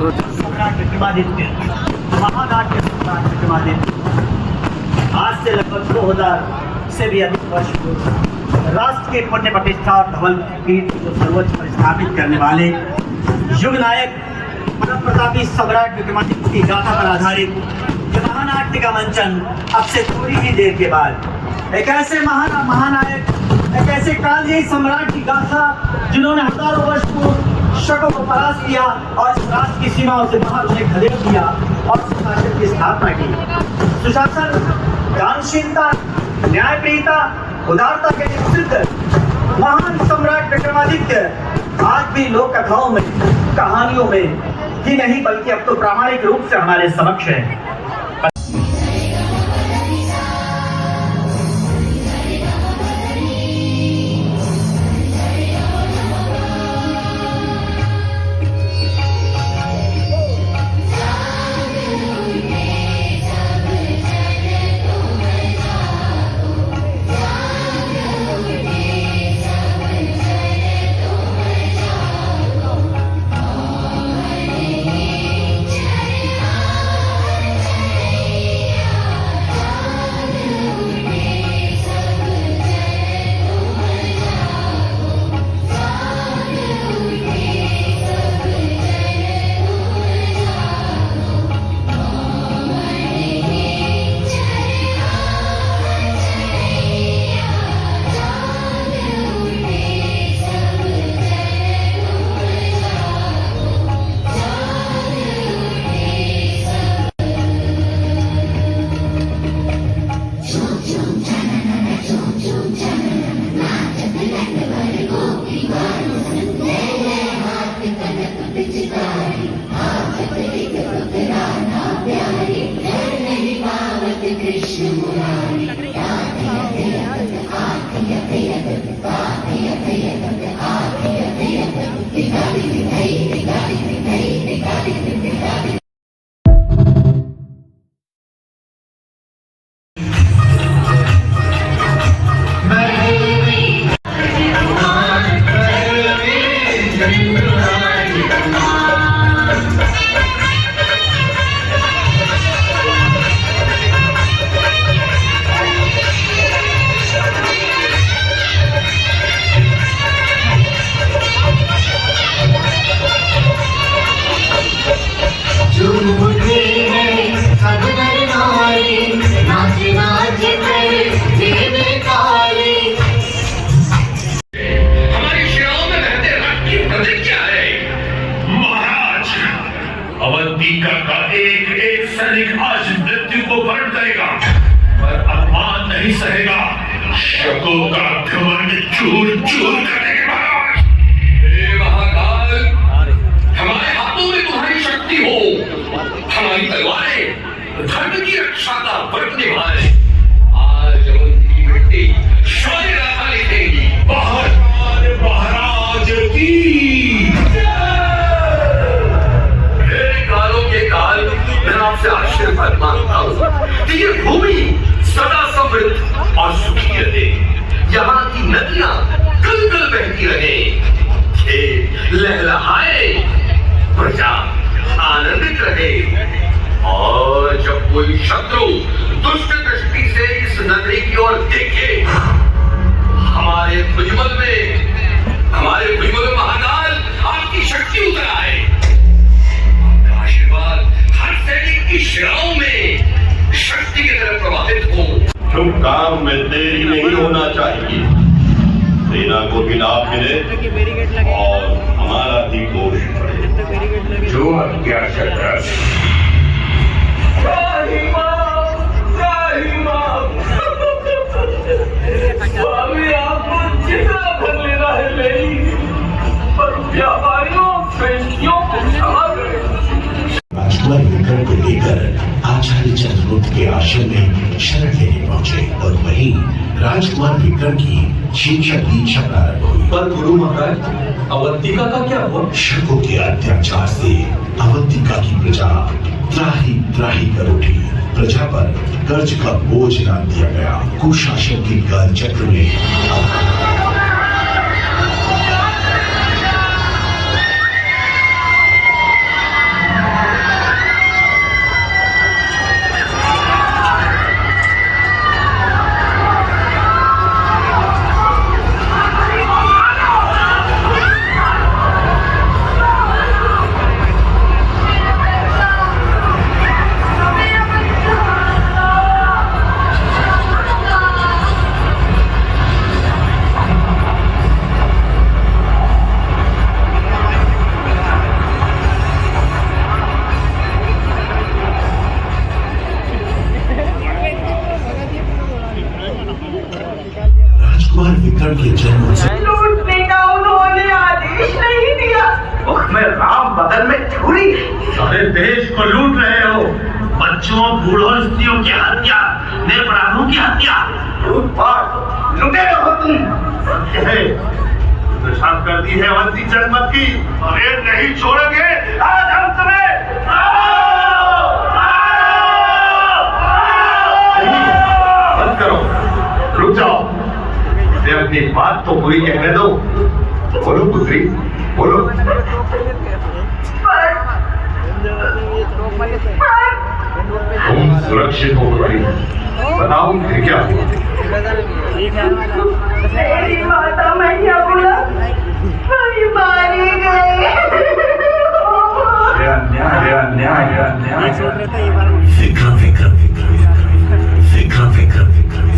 सम्राट विक्रमादित्य, महानाट्य सम्राट विक्रमादित्य आज से लगभग 2000 से भी अधिक वर्ष पूर्व राष्ट्र के पुण्य प्रतिष्ठा और धवल कीर्ति को सर्वोच्च पर स्थापित करने वाले युग नायक प्रतापी सम्राट विक्रमादित्य की गाथा पर आधारित महानाट्य का मंचन अब से थोड़ी ही देर के बाद एक ऐसे महानायक, एक ऐसे कालजयी सम्राट की गाथा जिन्होंने हजारों वर्ष पूर्व शकों को परास्त किया और इस राष्ट्र की सीमाओं से बाहर उन्हें खदेड़ दिया और सुशासन की स्थापना की। सुशासन, दानशीलता, न्यायप्रियता, उदारता के प्रसिद्ध महान सम्राट विक्रमादित्य आज भी लोक कथाओं में, कहानियों में ही नहीं बल्कि अब तो प्रामाणिक रूप से हमारे समक्ष है। अवंतिका का एक एक सैनिक आज मृत्यु को वर्ण करेगा पर अपमान नहीं सहेगा। शकों का घमंड चूर चूर कर देगा। हे महाकाल, हमारे हाथों में तुम्हारी शक्ति हो, हमारी तलवारें धर्म की रक्षा का व्रत निभाए। आज अवंती की मिट्टी शौर्य गाथा लिखेगी। महाराज की आपसे आशीर्वाद मांगता हूं कि ये भूमि सदा समृद्ध और सुखी रहे, यहाँ की नदियां कल कल बहती रहे, खेत लहलहाए, प्रजा आनंदित रहे और जब कोई शत्रु दुष्ट दृष्टि से इस नगरी की ओर देखे हमारे भुजबल में महाकाल आपकी शक्ति उतर आए। आपका आशीर्वाद सैनिक की शिराओं में शक्ति की तरह प्रवाहित हो। शुभ काम में देरी नहीं होना चाहिए। सेना को भी लाभ मिले और हमारा भी कोष बढ़े। जो हत्या करता आपको जितना धन लेना है ले, पर व्यापारियों पेशियों को क्षमा करें। राजकुमार विक्रम को लेकर आचार्य चंद्रगुप्त के आश्रम में शरण लेने पहुंचे और वहीं राजकुमार विक्रम की शिक्षा दीक्षा प्रारंभ हुई। पर गुरु महाराज, अवंतिका का क्या हुआ? शकों के अत्याचार से अवंतिका की प्रजा त्राही त्राही कर उठी। प्रजा पर कर्ज का बोझ डाल दिया गया। कुशासन के काल चक्र में में राम बदन में छुरी। सारे देश को लूट रहे हो, बच्चों बूढ़ों स्त्रियों की हत्या, निरपराधों की हत्या। लूटपाट लुटे हो तुम। सत्य है, साफ कर दी है अवंती जनमत की। अरे नहीं छोड़ेंगे आज हम तुम्हें। बंद करो, रुक जाओ, मुझे अपनी बात तो पूरी कहने दो। बोलो पुत्री, बोलो। तुम सुरक्षित हो पुत्री, बताओ फिर क्या हुआ? मेरी माता मैया बोला मेरी मारी गई। अन्याय अन्याय अन्याय। विक्रम विक्रम विक्रम विक्रम विक्रम विक्रम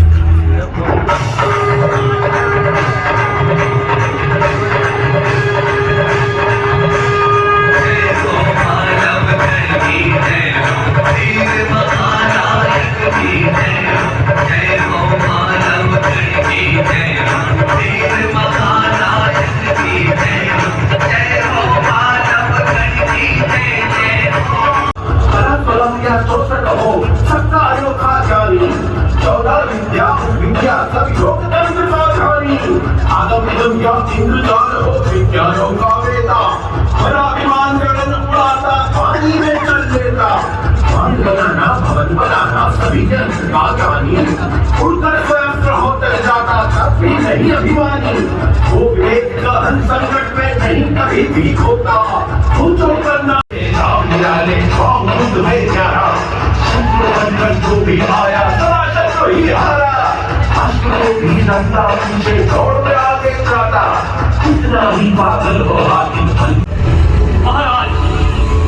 इंद्रजाल हो विज्ञानों का वेता, बड़ा विमान गगन उड़ाता, पानी में चल लेता। मान बनाना, भवन बनाना, सभी यंत्र का ज्ञानी, उड़कर स्वयं होते जाता, तब भी नहीं अभिमानी। वो विवेक गहन संकट में नहीं कभी भी होता। ऊंचो करना निराले मुद्द में प्यारा, शत्रु बनकर जो भी आया सदा शत्रु ही हारा। शत्रु भी लगता उनसे दौड़ में आगे जाता, कितना ही पागल हो हाथी। महाराज,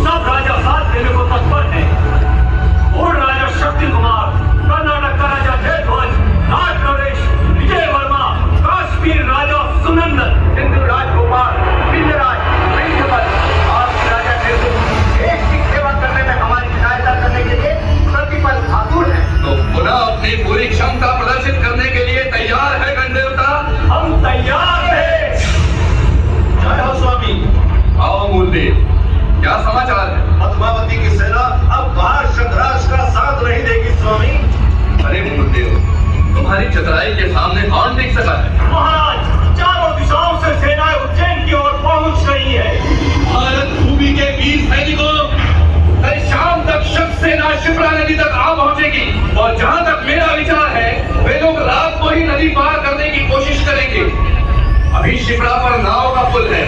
सब राजा साथ देने को तत्पर है। और राजा शक्ति कुमार, कर्नाटक का राजा जयध्वज, राज नरेश, विजय वर्मा, काश्मीर राजा सुनंदन, हिंदू राजगोपाल, विंध्यराज, वैद्यवत, आपके राजा देश की सेवा करने में हमारी सहायता करने के लिए प्रतिपल आतुर है। तो पुनः अपनी पूरी क्षमता प्रदर्शित करने के लिए तैयार है गणदेवता? हम तैयार हैं। जय हो स्वामी। आओ मूलदेव, क्या समाचार है? पद्मावती की सेना अब बाहर शतराज का साथ नहीं देगी स्वामी। अरे मूलदेव, तुम्हारी चतुराई के सामने कौन टिक सका है? महाराज, चारों दिशाओं से सेनाएं उज्जैन की ओर पहुंच रही है। भारत भूमि के वीर सैनिकों, कल शाम तक शक सेना शिप्रा नदी तक आ पहुंचेगी। और जहां तक मेरा विचार है, वे लोग रात को ही नदी पार करने की कोशिश करेंगे। अभी शिप्रा पर नाव का पुल है।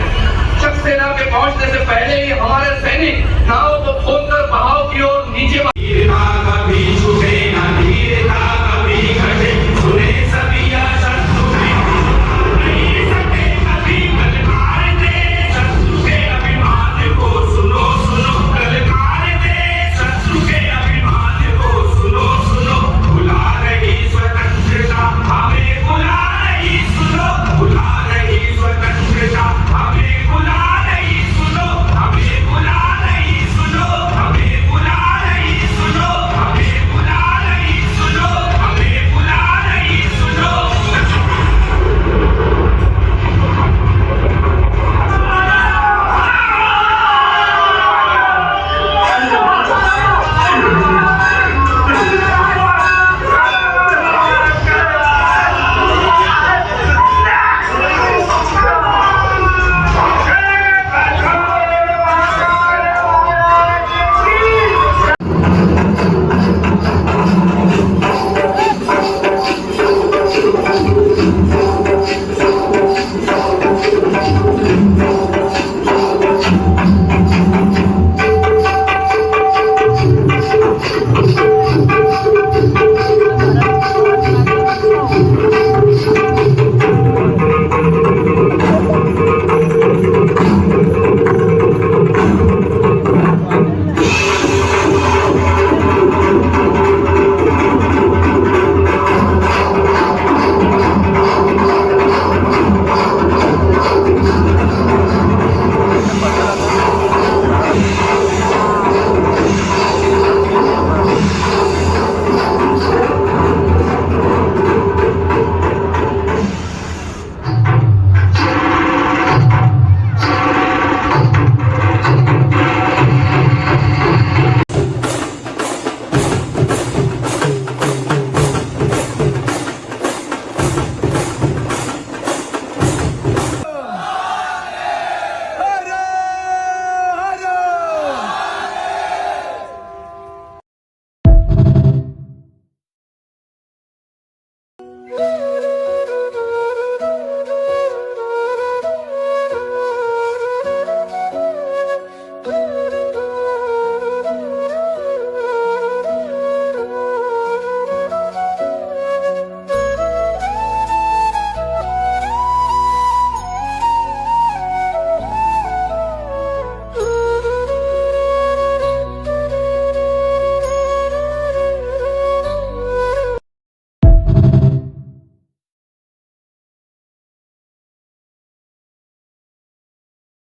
शक सेना के पहुंचने से पहले ही हमारे सैनिक नाव को खोदकर बहाव की ओर नीचे